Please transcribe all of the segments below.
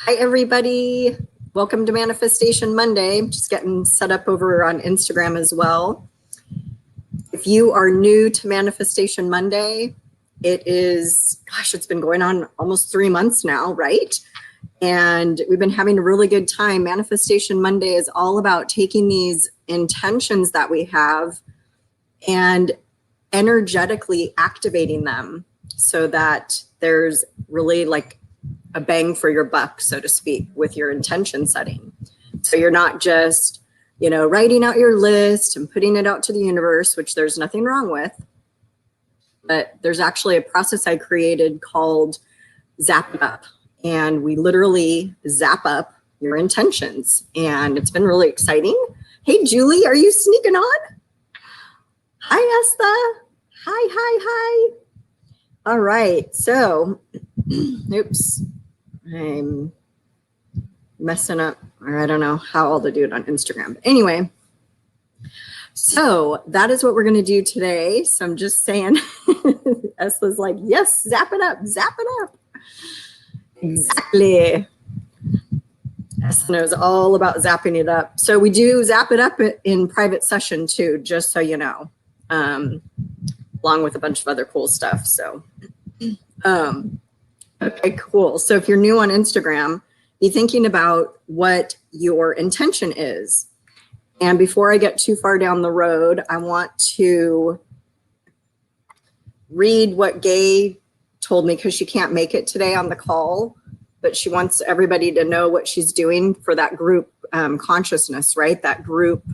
Hi, everybody. Welcome to Manifestation Monday. Just getting set up over on Instagram as well. If you are new to Manifestation Monday, it is, gosh, it's been going on almost 3 months now, right? And we've been having a really good time. Manifestation Monday is all about taking these intentions that we have and energetically activating them so that there's really like a bang for your buck, so to speak, with your intention setting. So you're not just, writing out your list and putting it out to the universe, which there's nothing wrong with. But there's actually a process I created called Zap It Up. And we literally zap up your intentions. And it's been really exciting. Hey, Julie, are you sneaking on? Hi, Esther. Hi. All right. So, oops. I'm messing up, or I don't know how all to do it on Instagram. But anyway, so that is what we're going to do today. So I'm just saying, Esther's like, yes, zap it up. Exactly. Esther knows all about zapping it up. So we do zap it up in private session too, just so you know, along with a bunch of other cool stuff. So, okay, cool. So if you're new on Instagram, be thinking about what your intention is. And before I get too far down the road, I want to read what Gay told me because she can't make it today on the call, but she wants everybody to know what she's doing for that group consciousness, right? That group,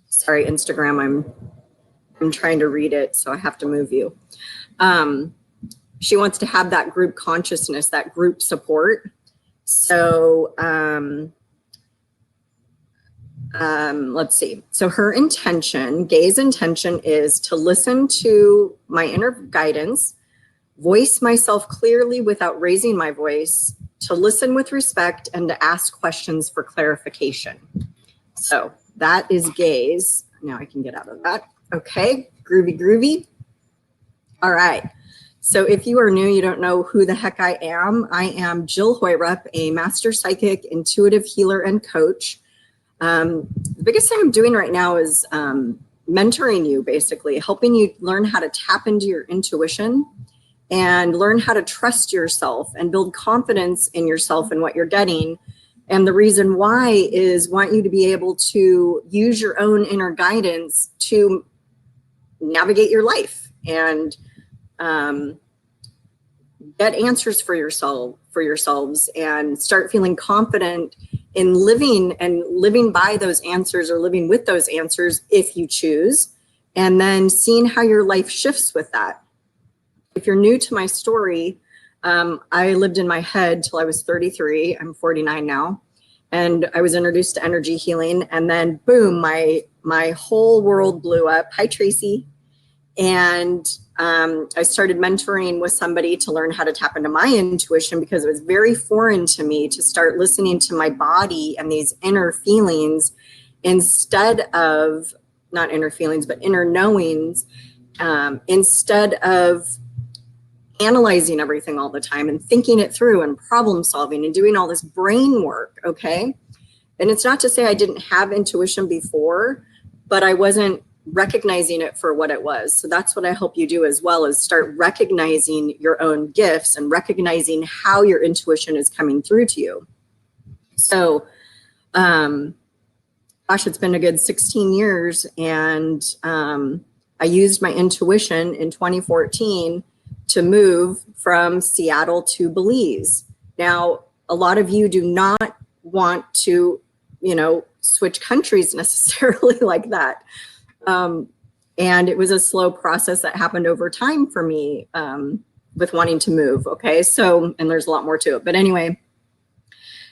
sorry, Instagram, I'm trying to read it, so I have to move you. She wants to have that group consciousness, that group support. So let's see. So her intention, Gay's intention, is to listen to my inner guidance, voice myself clearly without raising my voice, to listen with respect, and to ask questions for clarification. So that is Gay's. Now I can get out of that. Okay, groovy. All right. So if you are new, you don't know who the heck I am Jill Hoyrup, a master psychic, intuitive healer, and coach. The biggest thing I'm doing right now is mentoring you, basically, helping you learn how to tap into your intuition and learn how to trust yourself and build confidence in yourself and what you're getting. And the reason why is want you to be able to use your own inner guidance to navigate your life and get answers for yourselves and start feeling confident in living by those answers or living with those answers if you choose, and then seeing how your life shifts with that. If you're new to my story, I lived in my head till I was 33. I'm 49 now. And I was introduced to energy healing, and then boom, my whole world blew up. Hi, Tracy. And I started mentoring with somebody to learn how to tap into my intuition because it was very foreign to me to start listening to my body and these inner feelings instead of, not inner feelings, but inner knowings, instead of analyzing everything all the time and thinking it through and problem solving and doing all this brain work, okay? And it's not to say I didn't have intuition before, but I wasn't recognizing it for what it was. So that's what I help you do as well, is start recognizing your own gifts and recognizing how your intuition is coming through to you. So, gosh, it's been a good 16 years. And I used my intuition in 2014 to move from Seattle to Belize. Now, a lot of you do not want to, switch countries necessarily like that. And it was a slow process that happened over time for me with wanting to move. Okay. So, and there's a lot more to it, but anyway,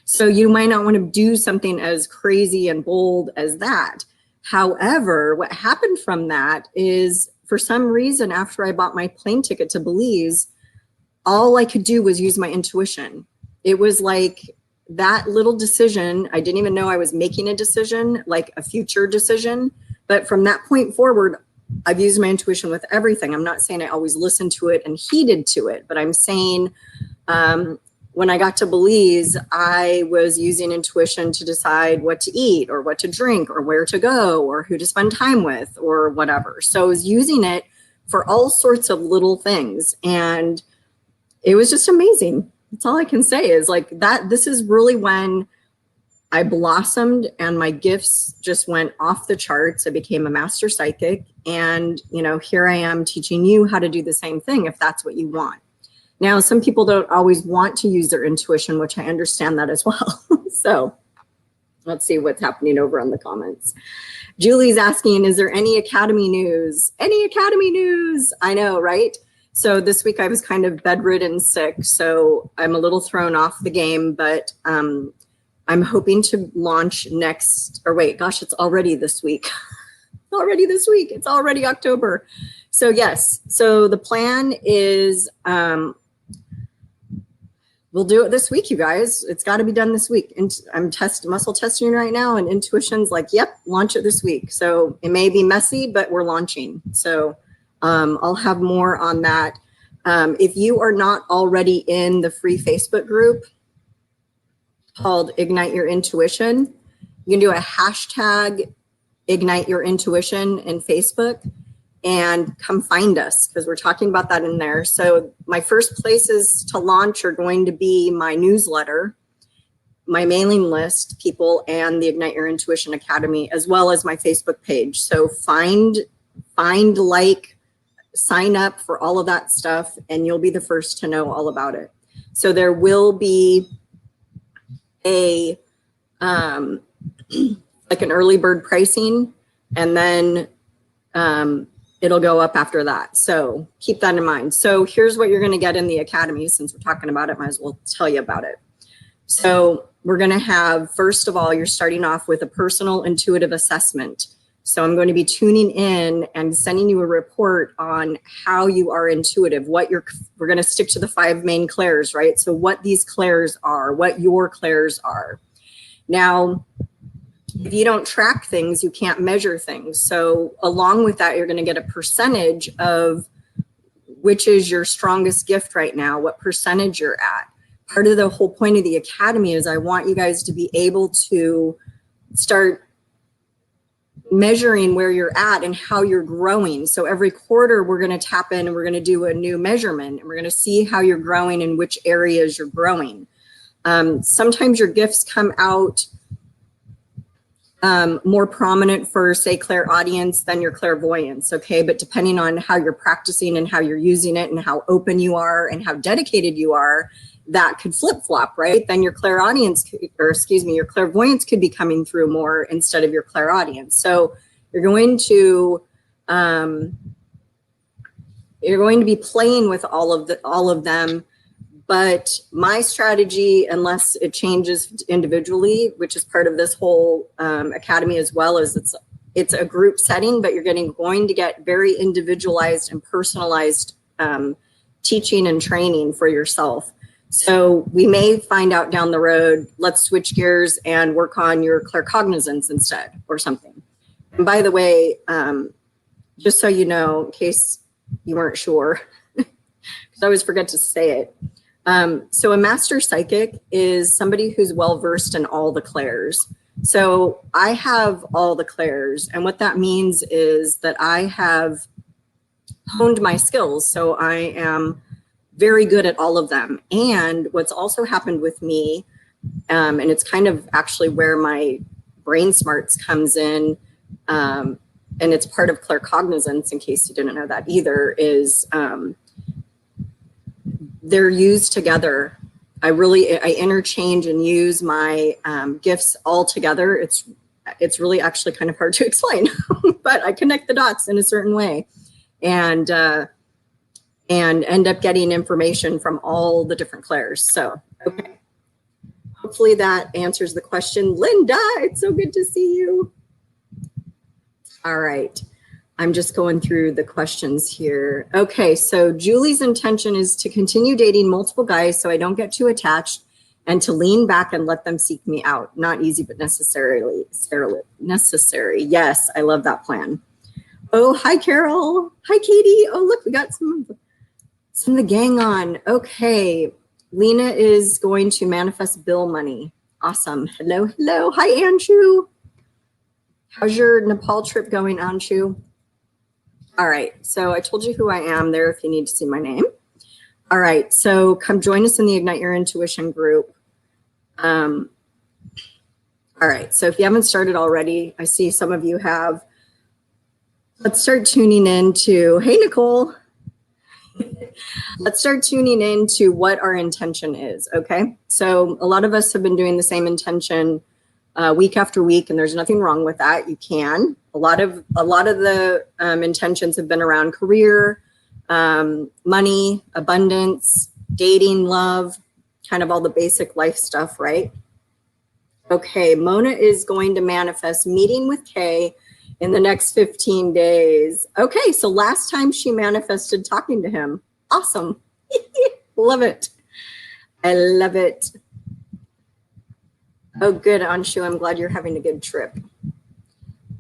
so you might not want to do something as crazy and bold as that. However, what happened from that is, for some reason, after I bought my plane ticket to Belize, all I could do was use my intuition. It was like that little decision. I didn't even know I was making a decision, like a future decision. But from that point forward, I've used my intuition with everything. I'm not saying I always listened to it and heeded to it, but I'm saying when I got to Belize, I was using intuition to decide what to eat or what to drink or where to go or who to spend time with or whatever. So I was using it for all sorts of little things. And it was just amazing. That's all I can say is like that. This is really when I blossomed and my gifts just went off the charts. I became a master psychic. And, you know, here I am teaching you how to do the same thing if that's what you want. Now, some people don't always want to use their intuition, which I understand that as well. So let's see what's happening over in the comments. Julie's asking, is there any Academy news? Any Academy news? I know, right? So this week I was kind of bedridden sick, so I'm a little thrown off the game, but I'm hoping to launch next, or wait, gosh, it's already this week. Already this week. It's already October. So yes, so the plan is we'll do it this week, you guys. It's got to be done this week. And I'm muscle testing right now, and intuition's like, yep, launch it this week. So it may be messy, but we're launching. So I'll have more on that. If you are not already in the free Facebook group called Ignite Your Intuition, you can do a hashtag Ignite Your Intuition in Facebook and come find us, because we're talking about that in there. So my first places to launch are going to be my newsletter, my mailing list people, and the Ignite Your Intuition Academy, as well as my Facebook page. So find, like, sign up for all of that stuff, and you'll be the first to know all about it. So there will be a, like an early bird pricing, and then it'll go up after that. So keep that in mind. So here's what you're going to get in the Academy. Since we're talking about it, might as well tell you about it. So we're going to have, first of all, you're starting off with a personal intuitive assessment. So I'm going to be tuning in and sending you a report on how you are intuitive, we're going to stick to the 5 main clairs, right? So what these clairs are, what your clairs are. Now, if you don't track things, you can't measure things. So along with that, you're going to get a percentage of which is your strongest gift right now, what percentage you're at. Part of the whole point of the Academy is I want you guys to be able to start measuring where you're at and how you're growing. So every quarter we're going to tap in and we're going to do a new measurement, and we're going to see how you're growing and which areas you're growing. Sometimes your gifts come out more prominent for, say, clairaudience than your clairvoyance, okay? But depending on how you're practicing and how you're using it and how open you are and how dedicated you are, that could flip-flop, right? Then your clairaudience, or excuse me, your clairvoyance could be coming through more instead of your clairaudience. So you're going to be playing with all of them. But my strategy, unless it changes individually, which is part of this whole Academy as well, is it's a group setting, but you're going to get very individualized and personalized teaching and training for yourself. So we may find out down the road, let's switch gears and work on your claircognizance instead or something. And by the way, just so you know, in case you weren't sure, because I always forget to say it. So a master psychic is somebody who's well-versed in all the clairs. So I have all the clairs, and what that means is that I have honed my skills. So I am very good at all of them. And what's also happened with me, and it's kind of actually where my brain smarts comes in, and it's part of claircognizance, in case you didn't know that either, is they're used together. I interchange and use my gifts all together. It's really actually kind of hard to explain, but I connect the dots in a certain way, and end up getting information from all the different clairs. So, okay. Hopefully that answers the question. Linda, it's so good to see you. All right. I'm just going through the questions here. Okay, so Julie's intention is to continue dating multiple guys so I don't get too attached, and to lean back and let them seek me out. Not easy, but necessary. Yes, I love that plan. Oh, hi, Carol. Hi, Katie. Oh, look, we got some of the gang on. Okay. Lena is going to manifest bill money. Awesome. Hello, hello. Hi, Anshu. How's your Nepal trip going, Anshu? All right. So I told you who I am there if you need to see my name. All right. So come join us in the Ignite Your Intuition group. All right. So if you haven't started already, I see some of you have. Let's start tuning into, hey, Nicole. Let's start tuning into what our intention is, okay? So a lot of us have been doing the same intention week after week, and there's nothing wrong with that. You can. A lot of the intentions have been around career, money, abundance, dating, love, kind of all the basic life stuff, right? Okay, Mona is going to manifest meeting with Kay in the next 15 days. Okay, so last time she manifested talking to him. Awesome. Love it. I love it. Oh, good, Anshu. I'm glad you're having a good trip.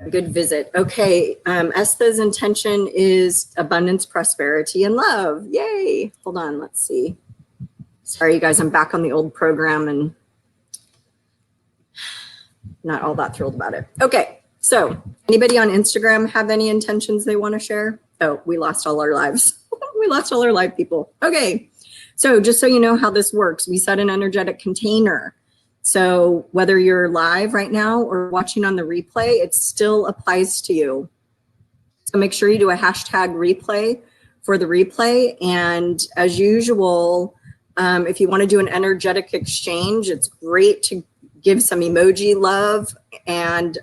A good visit. Okay, Estha's intention is abundance, prosperity, and love. Yay. Hold on, let's see. Sorry, you guys, I'm back on the old program and not all that thrilled about it. Okay, so anybody on Instagram have any intentions they want to share? Oh, we lost all our lives. We lost all our live people. Okay, so just so you know how this works, we set an energetic container. So whether you're live right now or watching on the replay, it still applies to you. So make sure you do a hashtag replay for the replay. And as usual, if you want to do an energetic exchange, it's great to give some emoji love and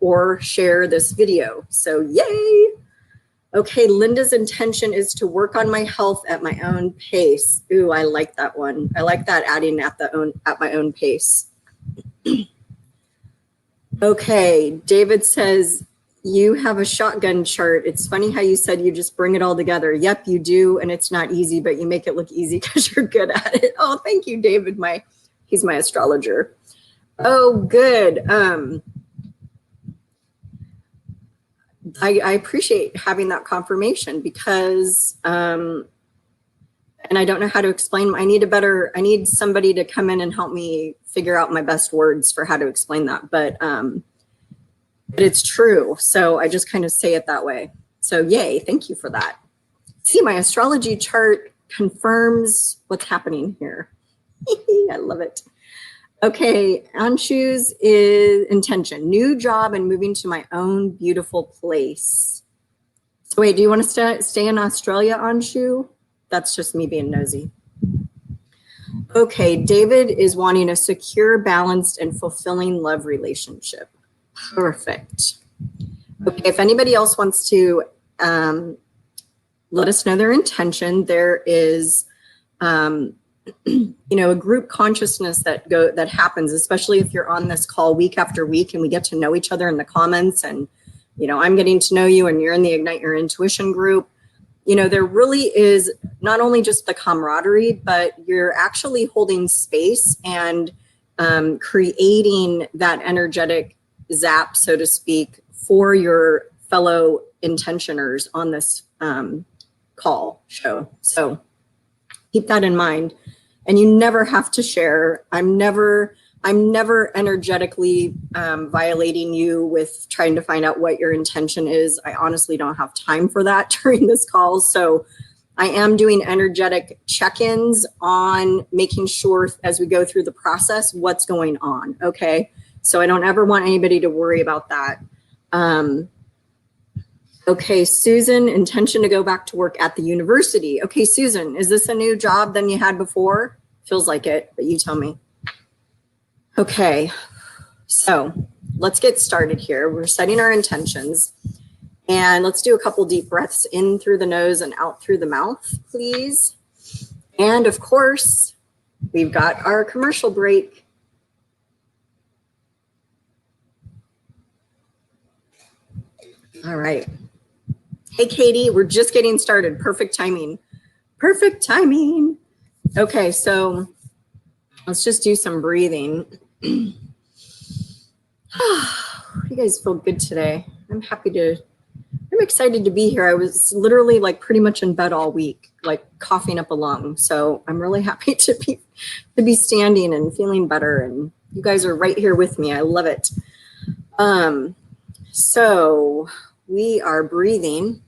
or share this video. So yay. Okay, Linda's intention is to work on my health at my own pace. Ooh, I like that one. I like that, adding at my own pace. Okay, David says, you have a shotgun chart. It's funny how you said you just bring it all together. Yep, you do, and it's not easy, but you make it look easy because you're good at it. Oh, thank you, David. He's my astrologer. Oh, good. I appreciate having that confirmation because, and I don't know how to explain. I need somebody to come in and help me figure out my best words for how to explain that. But it's true. So I just kind of say it that way. So yay, thank you for that. See, my astrology chart confirms what's happening here. I love it. Okay, Anshu's is intention, new job and moving to my own beautiful place. So wait, do you want to stay in Australia, Anshu? That's just me being nosy. Okay, David is wanting a secure, balanced, and fulfilling love relationship. Perfect. Okay, if anybody else wants to let us know their intention, there is a group consciousness that happens, especially if you're on this call week after week and we get to know each other in the comments, and I'm getting to know you and you're in the Ignite Your Intuition group. There really is not only just the camaraderie, but you're actually holding space and creating that energetic zap, so to speak, for your fellow intentioners on this show. So keep that in mind. And you never have to share. I'm never energetically violating you with trying to find out what your intention is. I honestly don't have time for that during this call. So I am doing energetic check-ins on making sure as we go through the process, what's going on, okay? So I don't ever want anybody to worry about that. Okay, Susan, intention to go back to work at the university. Okay, Susan, is this a new job than you had before? Feels like it, but you tell me. Okay, so let's get started here. We're setting our intentions, and let's do a couple deep breaths in through the nose and out through the mouth, please. And of course, we've got our commercial break. All right. Hey, Katie, we're just getting started. Perfect timing. Perfect timing. Okay, so let's just do some breathing. You guys feel good today. I'm excited to be here. I was literally like pretty much in bed all week. like coughing up a lung. So I'm really happy to be standing and feeling better. And you guys are right here with me. I love it. So we are breathing.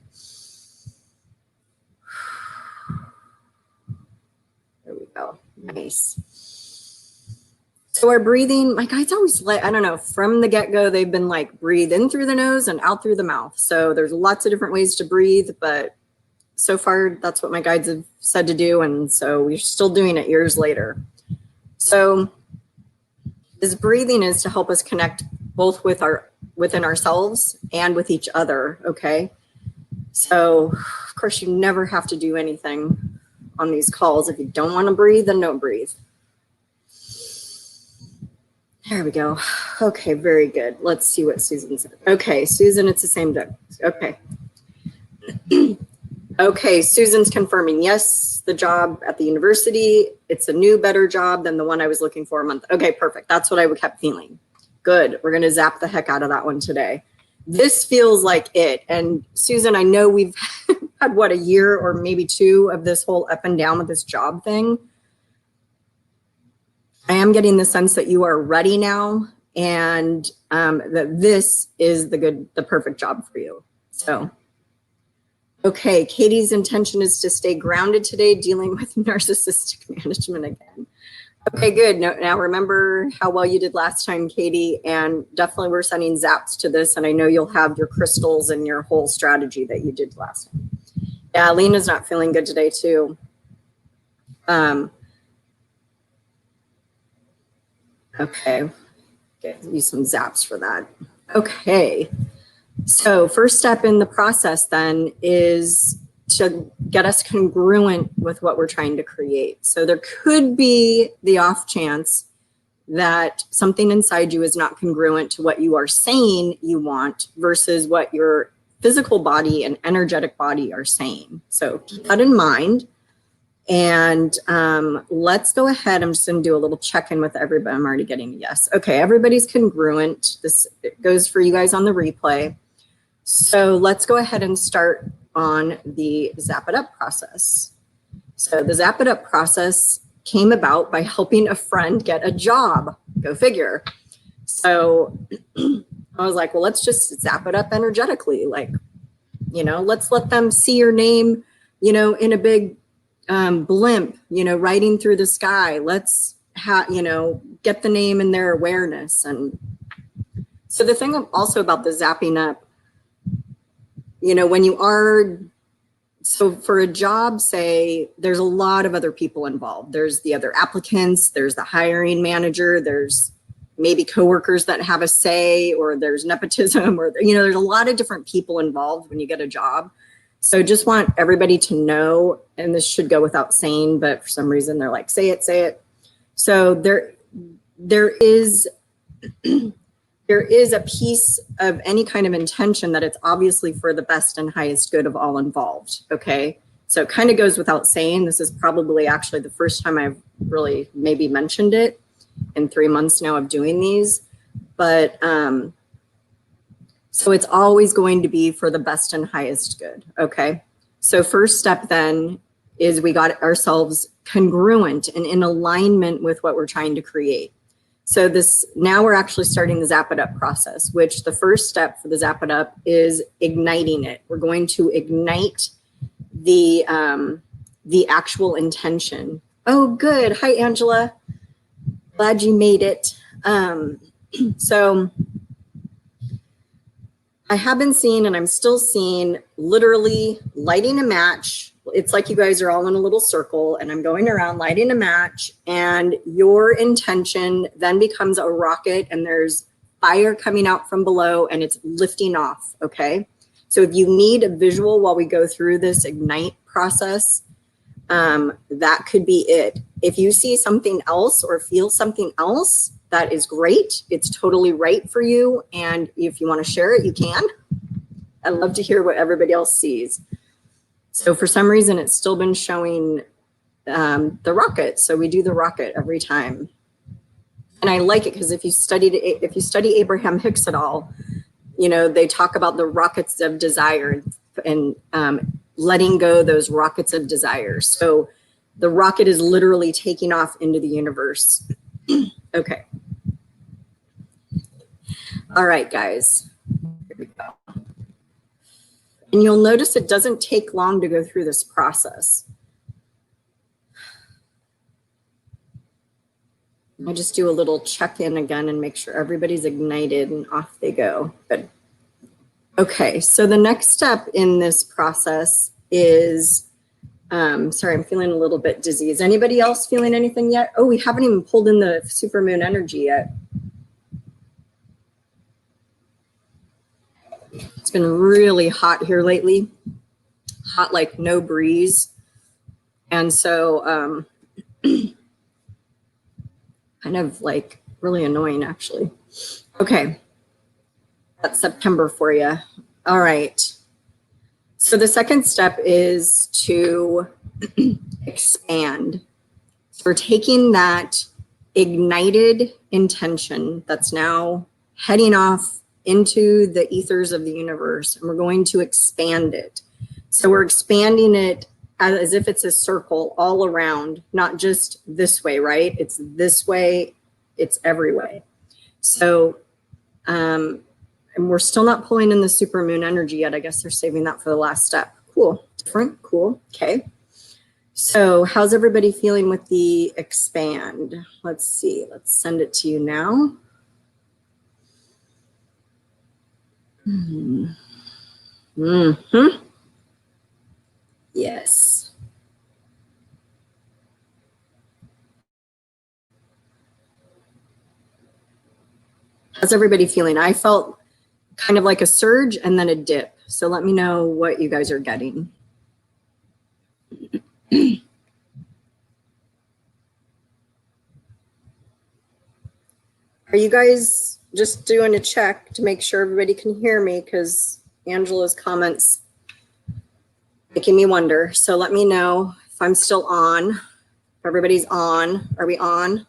There we go. Nice. So our breathing, my guides always like, I don't know, from the get-go, they've been like, breathe in through the nose and out through the mouth. So there's lots of different ways to breathe, but so far that's what my guides have said to do. And so we're still doing it years later. So this breathing is to help us connect both within ourselves and with each other. Okay. So of course you never have to do anything on these calls. If you don't want to breathe, then don't breathe. There we go. Okay, very good. Let's see what Susan said. Okay, Susan, it's the same day. Okay. Okay, Susan's confirming, yes, the job at the university, it's a new, better job than the one I was looking for a month. Okay, perfect. That's what I kept feeling. Good. We're going to zap the heck out of that one today. This feels like it. And Susan, I know we've had, what, a year or maybe two of this whole up and down with this job thing. I am getting the sense that you are ready now and that this is the perfect job for you. So, okay, Katie's intention is to stay grounded today, dealing with narcissistic management again. Okay, good. Now remember how well you did last time, Katie, and definitely we're sending zaps to this, and I know you'll have your crystals and your whole strategy that you did last time. Yeah, Lena's not feeling good today too. Okay, get you some zaps for that. Okay, so first step in the process then is to get us congruent with what we're trying to create. So there could be the off chance that something inside you is not congruent to what you are saying you want versus what your physical body and energetic body are saying. So keep that in mind. And let's go ahead. I'm just going to do a little check-in with everybody. I'm already getting a yes. Okay, everybody's congruent. This goes for you guys on the replay. So let's go ahead and start on the Zap It Up process. So the Zap It Up process came about by helping a friend get a job. Go figure. So I was like, well, let's just zap it up energetically. Like, you know, let's let them see your name, you know, in a big blimp, you know, riding through the sky. Let's you know, get the name in their awareness. And so the thing also about the zapping up, you know, when you are, so for a job, say, there's a lot of other people involved. There's the other applicants, there's the hiring manager, there's maybe coworkers that have a say, or there's nepotism, or, you know, there's a lot of different people involved when you get a job. So just want everybody to know, and this should go without saying, but for some reason they're like, say it, say it. So there is a piece of any kind of intention that it's obviously for the best and highest good of all involved, okay? So it kind of goes without saying. This is probably actually the first time I've really maybe mentioned it in 3 months now of doing these, but so it's always going to be for the best and highest good, okay? So first step then is we got ourselves congruent and in alignment with what we're trying to create. So now we're actually starting the Zap It Up process, which the first step for the Zap It Up is igniting it. We're going to ignite the actual intention. Oh, good. Hi, Angela. Glad you made it. So I have been seeing, and I'm still seeing, literally lighting a match. It's like you guys are all in a little circle, and I'm going around lighting a match, and your intention then becomes a rocket, and there's fire coming out from below, and it's lifting off, okay? So if you need a visual while we go through this ignite process, that could be it. If you see something else or feel something else, that is great. It's totally right for you. And if you want to share it, you can. I'd love to hear what everybody else sees. So for some reason, it's still been showing the rocket. So we do the rocket every time. And I like it because if you study Abraham Hicks at all, you know, they talk about the rockets of desire. And letting go those rockets of desire. So the rocket is literally taking off into the universe. Okay. All right, guys. Here we go. And you'll notice it doesn't take long to go through this process. I just do a little check-in again and make sure everybody's ignited, and off they go. Good. Okay, so the next step in this process is, sorry, I'm feeling a little bit dizzy. Is anybody else feeling anything yet? Oh, we haven't even pulled in the supermoon energy yet. It's been really hot here lately, hot like no breeze. And so kind of like really annoying, actually. Okay, that's September for you. All right. So the second step is to expand. So we're taking that ignited intention that's now heading off into the ethers of the universe, and we're going to expand it. So we're expanding it as if it's a circle all around, not just this way, right? It's this way, it's every way. So, and we're still not pulling in the supermoon energy yet. I guess they're saving that for the last step. Cool, different, cool, okay. So how's everybody feeling with the expand? Let's see, let's send it to you now. Mm-hmm. Yes. How's everybody feeling? I felt kind of like a surge and then a dip. So let me know what you guys are getting. Are you guys just doing a check to make sure everybody can hear me? Because Angela's comments making me wonder. So let me know if I'm still on. If everybody's on. Are we on?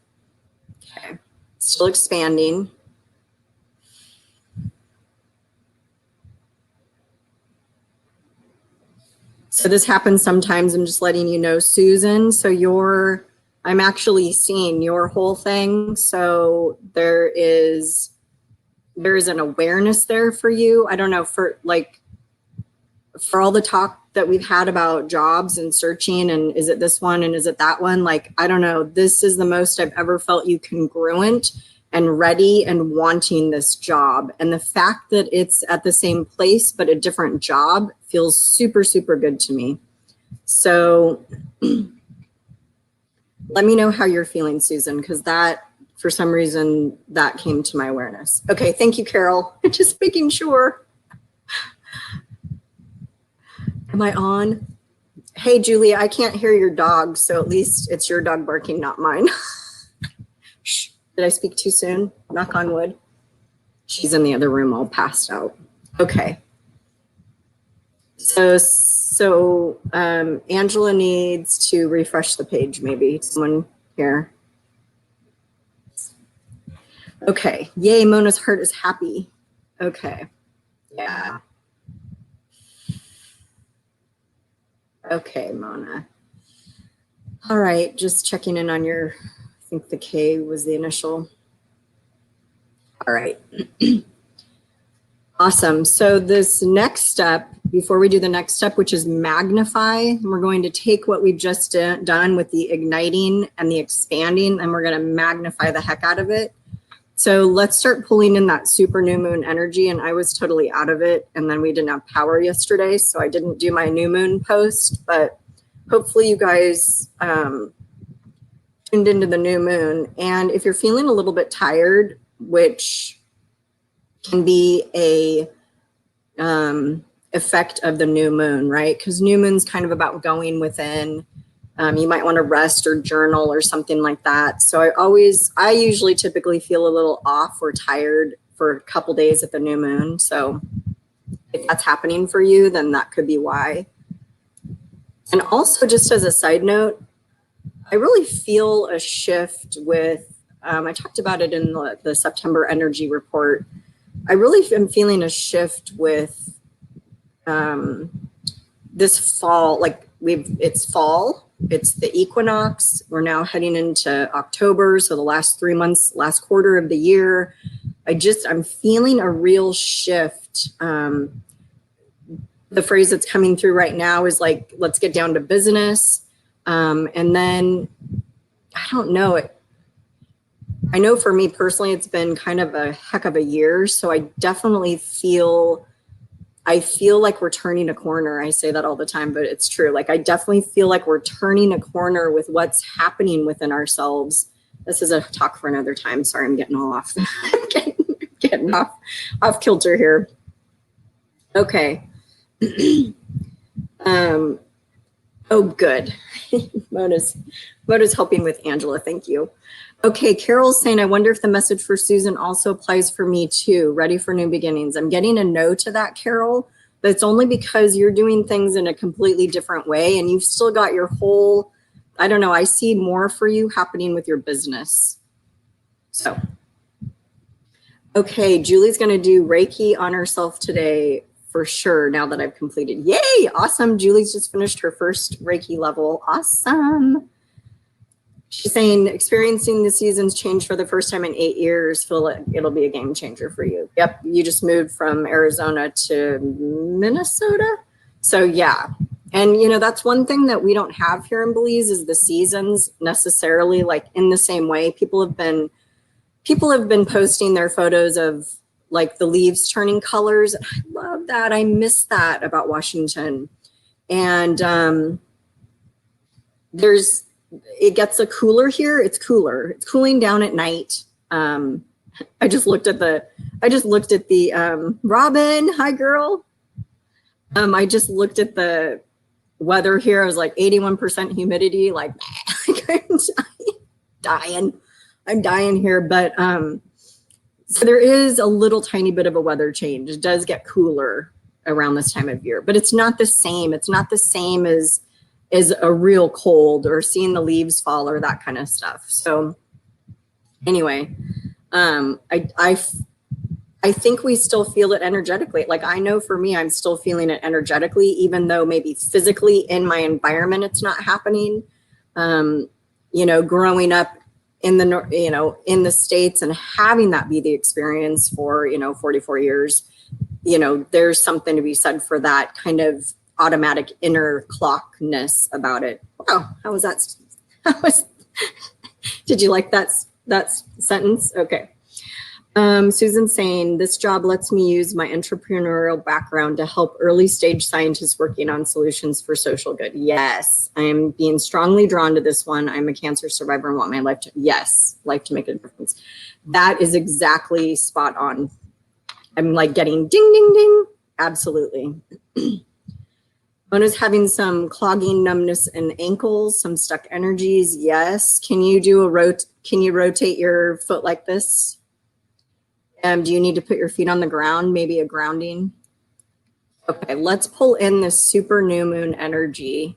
Okay. Still expanding. So this happens sometimes. I'm just letting you know, Susan. So I'm actually seeing your whole thing. So there is an awareness there for you. I don't know, for all the talk that we've had about jobs and searching and is it this one and is it that one? Like, I don't know, this is the most I've ever felt you congruent and ready and wanting this job. And the fact that it's at the same place but a different job feels super, super good to me. So let me know how you're feeling, Susan, because that, for some reason, that came to my awareness. Okay, thank you, Carol. Just making sure. Am I on? Hey, Julia, I can't hear your dog, so at least it's your dog barking, not mine. Shh, did I speak too soon? Knock on wood. She's in the other room all passed out. Okay. So Angela needs to refresh the page, maybe. Someone here. Okay. Yay, Mona's heart is happy. Okay. Yeah. Okay, Mona. All right, just checking in on your, I think the K was the initial. All right. Awesome. So this next step, before we do the next step, which is magnify, we're going to take what we've just done with the igniting and the expanding, and we're going to magnify the heck out of it. So let's start pulling in that super new moon energy. And I was totally out of it. And then we didn't have power yesterday, so I didn't do my new moon post. But hopefully you guys tuned into the new moon. And if you're feeling a little bit tired, which can be a effect of the new moon, right? Because new moon's kind of about going within. You might want to rest or journal or something like that. So I usually typically feel a little off or tired for a couple days at the new moon. So if that's happening for you, then that could be why. And also, just as a side note, I really feel a shift with, I talked about it in the September energy report. I really am feeling a shift with this fall, like it's fall, it's the equinox. We're now heading into October. So the last 3 months, last quarter of the year, I'm feeling a real shift. The phrase that's coming through right now is like, let's get down to business. And then, I don't know, I know for me personally, it's been kind of a heck of a year. So I definitely feel like we're turning a corner. I say that all the time, but it's true. Like, I definitely feel like we're turning a corner with what's happening within ourselves. This is a talk for another time. Sorry, I'm getting all off, getting off kilter here. Okay. Oh, good. Mona's helping with Angela. Thank you. Okay, Carol's saying, I wonder if the message for Susan also applies for me too. Ready for new beginnings. I'm getting a no to that, Carol, but it's only because you're doing things in a completely different way and you've still got your whole, I don't know, I see more for you happening with your business. So, okay, Julie's going to do Reiki on herself today for sure now that I've completed. Yay, awesome. Julie's just finished her first Reiki level. Awesome. She's saying experiencing the seasons change for the first time in 8 years. Feel like it'll be a game changer for you. Yep, you just moved from Arizona to Minnesota. So yeah, and you know, that's one thing that we don't have here in Belize is the seasons necessarily like in the same way. People have been posting their photos of like the leaves turning colors. I love that. I miss that about Washington. And it gets a cooler here. It's cooler. It's cooling down at night. I just looked at the Robin, hi girl. I just looked at the weather here. I was like 81% humidity, like I'm dying here. But so there is a little tiny bit of a weather change. It does get cooler around this time of year, but it's not the same. It's not the same as a real cold or seeing the leaves fall or that kind of stuff. So anyway, I think we still feel it energetically. Like I know for me, I'm still feeling it energetically, even though maybe physically in my environment, it's not happening. You know, growing up in the States and having that be the experience for, 44 years, there's something to be said for that kind of automatic inner clockness about it. Wow, how was that? Did you like that sentence? Okay. Susan's saying, this job lets me use my entrepreneurial background to help early stage scientists working on solutions for social good. Yes, I am being strongly drawn to this one. I'm a cancer survivor and want my life to make a difference. That is exactly spot on. I'm like getting ding, ding, ding. Absolutely. Mona's having some clogging numbness in ankles, some stuck energies. Yes. Can you can you rotate your foot like this? Do you need to put your feet on the ground? Maybe a grounding. Okay, let's pull in this super new moon energy.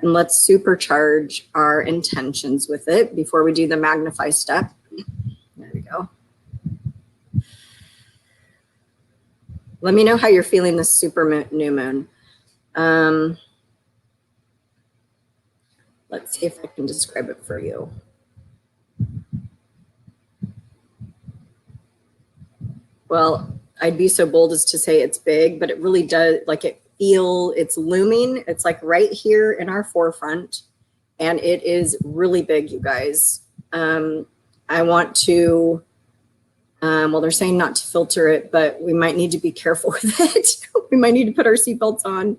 And let's supercharge our intentions with it before we do the Magnify step. There we go. Let me know how you're feeling this super new moon. Let's see if I can describe it for you. Well, I'd be so bold as to say it's big, but it really does, like it's looming. It's like right here in our forefront, and it is really big, you guys. I want to, well, they're saying not to filter it, but we might need to be careful with it. We might need to put our seatbelts on.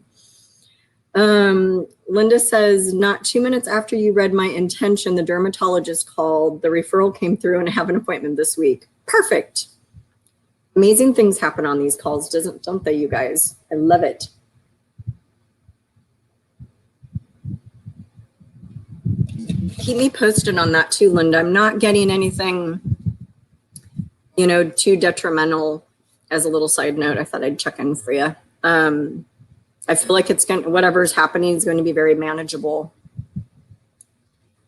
Linda says, not 2 minutes after you read my intention, the dermatologist called, the referral came through, and I have an appointment this week. Perfect. Amazing things happen on these calls, don't they, you guys? I love it. Keep me posted on that too, Linda. I'm not getting anything, too detrimental. As a little side note, I thought I'd check in for you. I feel like whatever's happening is going to be very manageable.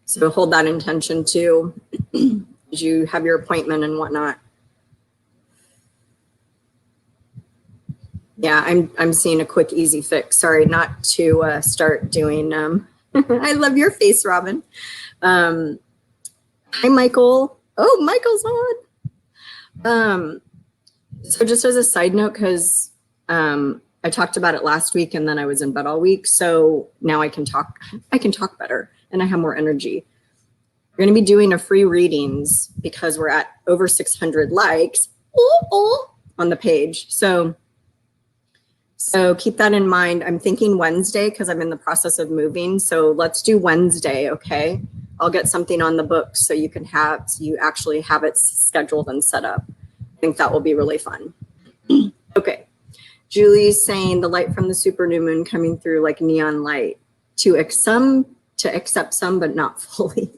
So hold that intention too, as you have your appointment and whatnot. Yeah, I'm seeing a quick, easy fix. Sorry, not to start doing. I love your face, Robin. Hi, Michael. Oh, Michael's on. So just as a side note, because I talked about it last week and then I was in bed all week, so now I can talk better and I have more energy. We're going to be doing a free readings because we're at over 600 likes on the page. So keep that in mind. I'm thinking Wednesday because I'm in the process of moving. So let's do Wednesday, okay? I'll get something on the books so you actually have it scheduled and set up. I think that will be really fun. Okay. Julie's saying the light from the super new moon coming through like neon light to accept some, but not fully.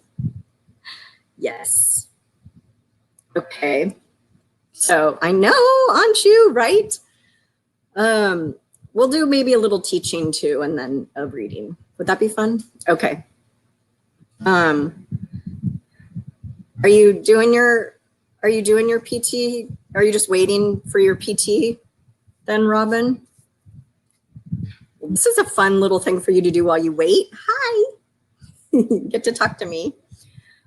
Yes. Okay. So I know, Anshu, right? We'll do maybe a little teaching too, and then a reading. Would that be fun? Okay. Are you doing your PT? Are you just waiting for your PT then, Robin? This is a fun little thing for you to do while you wait. Hi. Get to talk to me.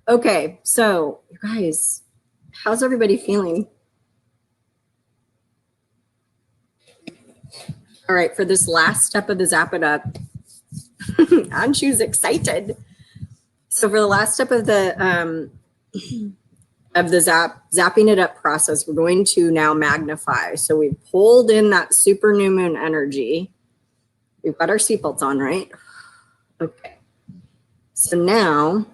Okay, so you guys, how's everybody feeling? All right, for this last step of the Zap It Up, Anshu's excited. So for the last step of the zapping it up process, we're going to now magnify. So we pulled in that super new moon energy. We've got our seatbelts on, right? Okay. So now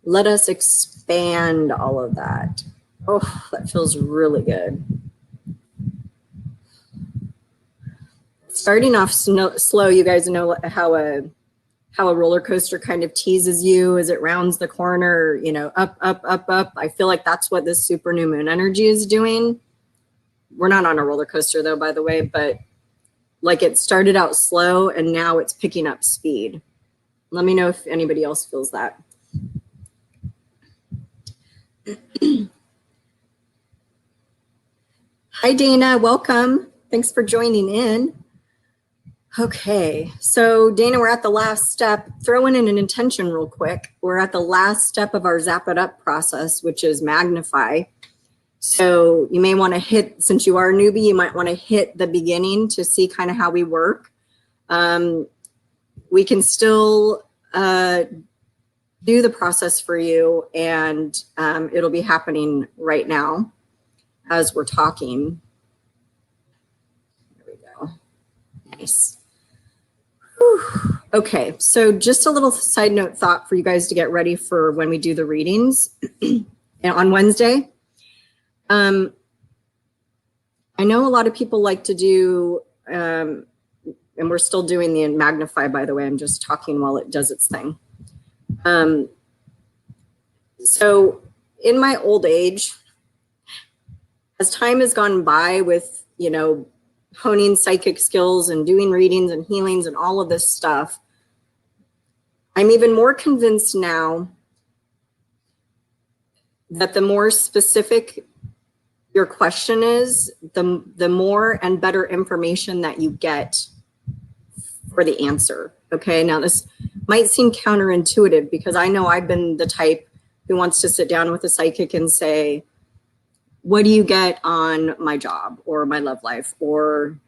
let us expand all of that. Oh, that feels really good. Starting off slow, you guys know how a roller coaster kind of teases you as it rounds the corner, you know, up, up, up, up. I feel like that's what this super new moon energy is doing. We're not on a roller coaster though, by the way, but like it started out slow and now it's picking up speed. Let me know if anybody else feels that. Hi, Dana, welcome. Thanks for joining in. Okay, so Dana, we're at the last step. Throwing in an intention real quick. We're at the last step of our Zap It Up process, which is Magnify. So you may want to hit, since you are a newbie, you might want to hit the beginning to see kind of how we work. We can still do the process for you, and it'll be happening right now as we're talking. There we go. Nice. Whew. Okay, so just a little side note thought for you guys to get ready for when we do the readings on Wednesday. I know a lot of people like to do, and we're still doing the Magnify, by the way. I'm just talking while it does its thing. So in my old age, as time has gone by with, you know, honing psychic skills and doing readings and healings and all of this stuff, I'm even more convinced now that the more specific your question is, the more and better information that you get for the answer. Okay, now this might seem counterintuitive because I know I've been the type who wants to sit down with a psychic and say, what do you get on my job or my love life or,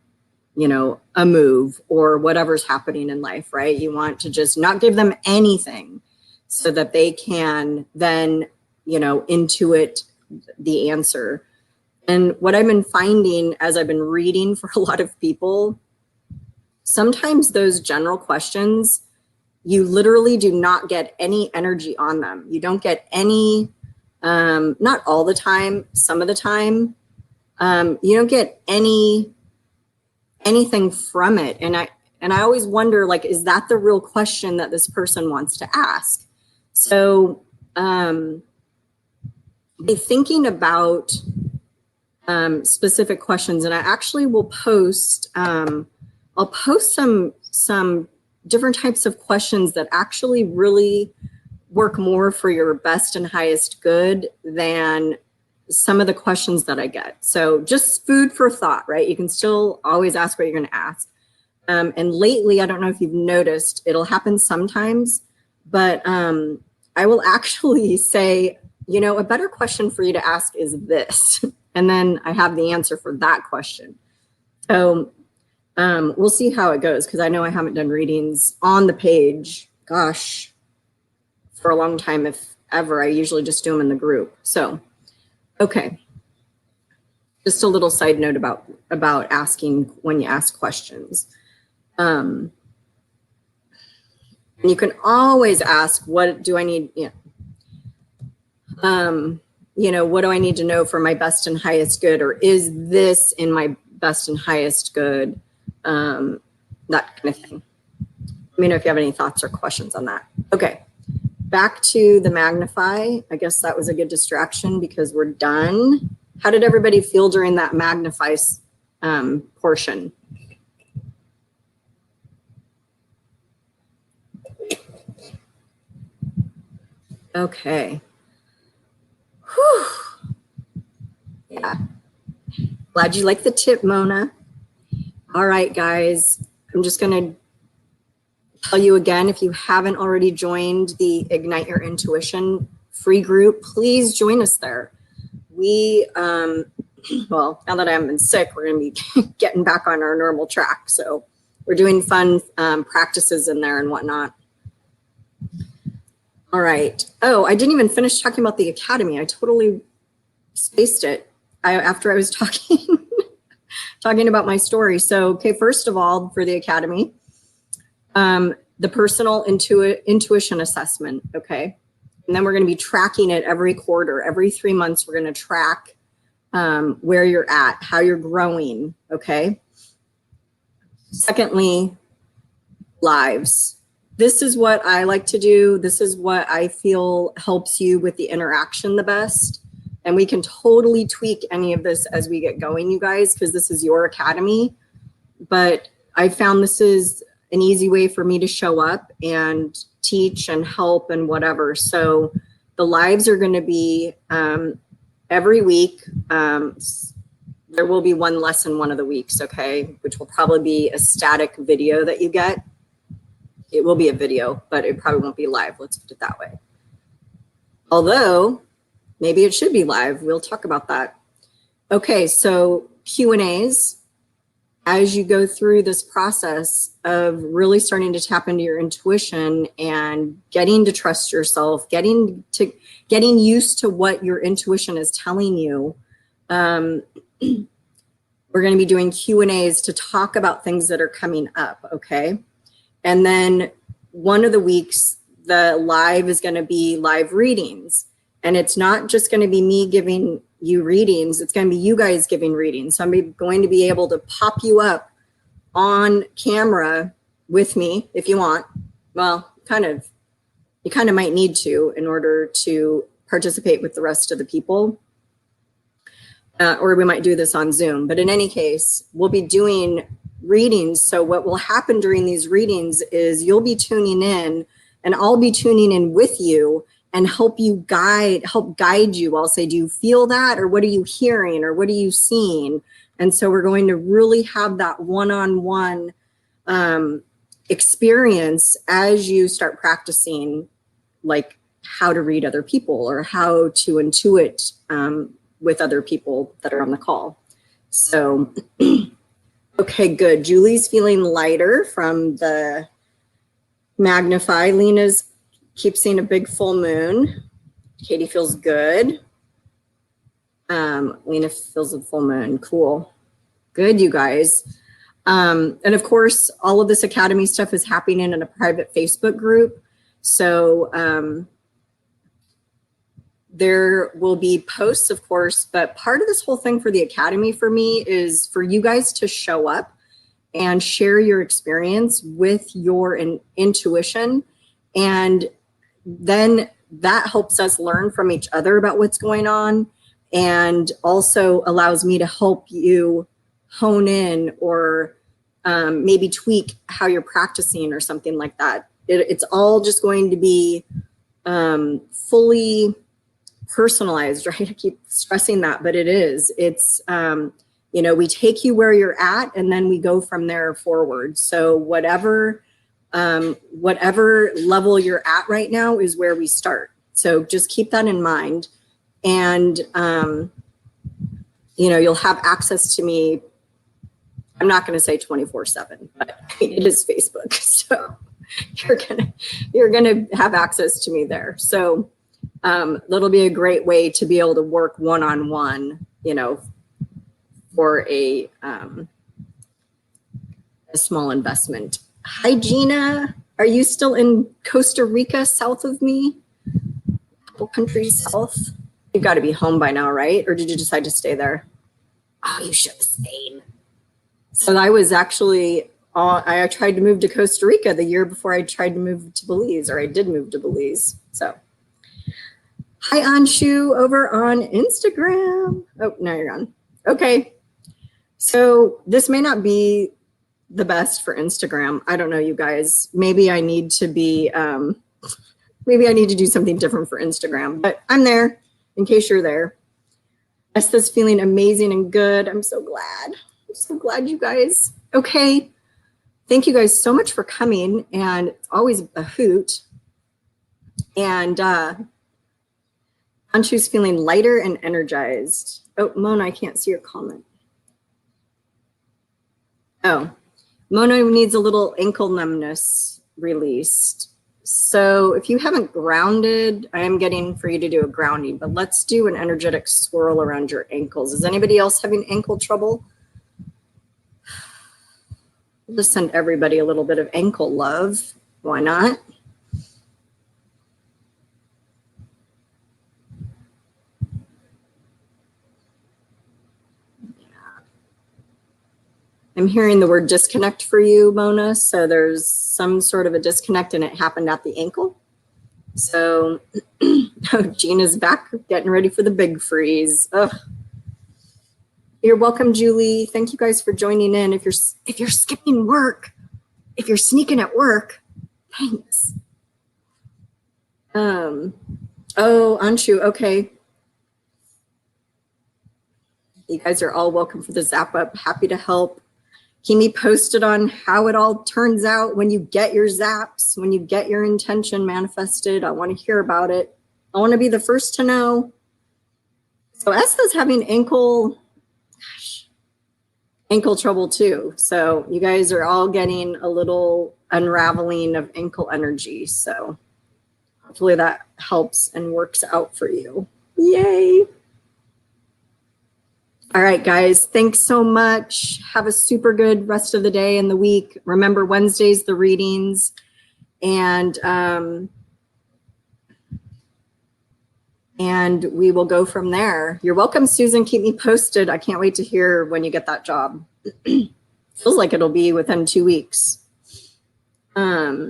you know, a move or whatever's happening in life, right? You want to just not give them anything so that they can then, you know, intuit the answer. And what I've been finding as I've been reading for a lot of people, sometimes those general questions, you literally do not get any energy on them. You don't get any, not all the time, some of the time, you don't get anything from it. And I always wonder, like, is that the real question that this person wants to ask? So be thinking about specific questions, and I actually will post, I'll post some different types of questions that actually really work more for your best and highest good than some of the questions that I get. So just food for thought, right? You can still always ask what you're going to ask. And lately, I don't know if you've noticed, it'll happen sometimes, but I will actually say, you know, a better question for you to ask is this. And then I have the answer for that question. So we'll see how it goes, because I know I haven't done readings on the page, gosh, for a long time, if ever. I usually just do them in the group. So, okay. Just a little side note about asking when you ask questions. And you can always ask, what do I need? You know, what do I need to know for my best and highest good? Or is this in my best and highest good? That kind of thing. Let me know if you have any thoughts or questions on that. Okay, back to the Magnify. I guess that was a good distraction because we're done. How did everybody feel during that Magnify portion? Okay. Whew. Yeah. Glad you like the tip, Mona. All right, guys. I'm just going to tell you again, if you haven't already joined the Ignite Your Intuition free group, please join us there. We, well, now that I haven't been sick, we're going to be getting back on our normal track. So we're doing fun practices in there and whatnot. All right. Oh, I didn't even finish talking about the Academy. I totally spaced it after I was talking about my story. So, okay, first of all, for the Academy, the personal intuition assessment, okay? And then we're going to be tracking it every quarter. Every 3 months, we're going to track where you're at, how you're growing, okay? Secondly, lives. This is what I like to do. This is what I feel helps you with the interaction the best. And we can totally tweak any of this as we get going, you guys, because this is your academy. But I found this is an easy way for me to show up and teach and help and whatever. So the lives are going to be every week. There will be one lesson one of the weeks, okay, which will probably be a static video that you get. It will be a video, but it probably won't be live. Let's put it that way. Although maybe it should be live. We'll talk about that. Okay, so Q&As. As you go through this process of really starting to tap into your intuition and getting to trust yourself, getting used to what your intuition is telling you, we're going to be doing Q&As to talk about things that are coming up, okay? And then one of the weeks, the live is going to be live readings. And it's not just going to be me giving you readings, it's going to be you guys giving readings. So I'm going to be able to pop you up on camera with me if you want. Well, you kind of might need to in order to participate with the rest of the people. Or we might do this on Zoom. But in any case, we'll be doing readings. So what will happen during these readings is you'll be tuning in and I'll be tuning in with you and help guide you. I'll say, do you feel that? Or what are you hearing? Or what are you seeing? And so we're going to really have that one-on-one experience as you start practicing, like how to read other people or how to intuit with other people that are on the call. So, okay, good. Julie's feeling lighter from the Magnify. Lena's keeps seeing a big full moon. Katie feels good. Lena feels a full moon. Cool. Good, you guys. And of course, all of this Academy stuff is happening in a private Facebook group. So there will be posts, of course, but part of this whole thing for the Academy for me is for you guys to show up and share your experience with your intuition. And then that helps us learn from each other about what's going on and also allows me to help you hone in or maybe tweak how you're practicing or something like that. It's all just going to be fully personalized, right? I keep stressing that, but it is. It's, you know, we take you where you're at and then we go from there forward. So whatever level you're at right now is where we start. So just keep that in mind. And, you know, you'll have access to me. I'm not going to say 24/7, but it is Facebook. So you're gonna have access to me there. So that'll be a great way to be able to work one-on-one, you know, for a small investment. Hi, Gina. Are you still in Costa Rica, south of me? Couple countries south? You've got to be home by now, right? Or did you decide to stay there? Oh, you should have stayed. So I was actually, I tried to move to Costa Rica the year before I tried to move to Belize, or I did move to Belize. So, hi, Anshu, over on Instagram. Oh, now you're gone. Okay. So this may not be the best for Instagram. I don't know, you guys. Maybe I need to be, maybe I need to do something different for Instagram, but I'm there in case you're there. Esther's feeling amazing and good. I'm so glad. I'm so glad, you guys. Okay. Thank you guys so much for coming, and it's always a hoot. And Anshu's feeling lighter and energized. Oh, Mona, I can't see your comment. Oh, Mona needs a little ankle numbness released. So if you haven't grounded, I am getting for you to do a grounding, but let's do an energetic swirl around your ankles. Is anybody else having ankle trouble? We'll just send everybody a little bit of ankle love. Why not? I'm hearing the word disconnect for you, Mona. So there's some sort of a disconnect and it happened at the ankle. So oh, Gina's back getting ready for the big freeze. Ugh. You're welcome, Julie. Thank you guys for joining in. If you're skipping work, if you're sneaking at work, thanks. Oh, Anshu, okay. You guys are all welcome for the zap up. Happy to help. Keep me posted on how it all turns out when you get your zaps, when you get your intention manifested. I want to hear about it. I want to be the first to know. So Esther's having ankle trouble too. So you guys are all getting a little unraveling of ankle energy. So hopefully that helps and works out for you. Yay. All right, guys, thanks so much. Have a super good rest of the day and the week. Remember, Wednesday's the readings, and we will go from there. You're welcome, Susan. Keep me posted. I can't wait to hear when you get that job. Feels like it'll be within 2 weeks. Yeah.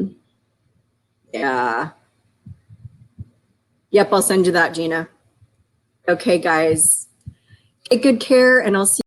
Yep, I'll send you that, Gina. Okay, guys. Take good care, and I'll see you.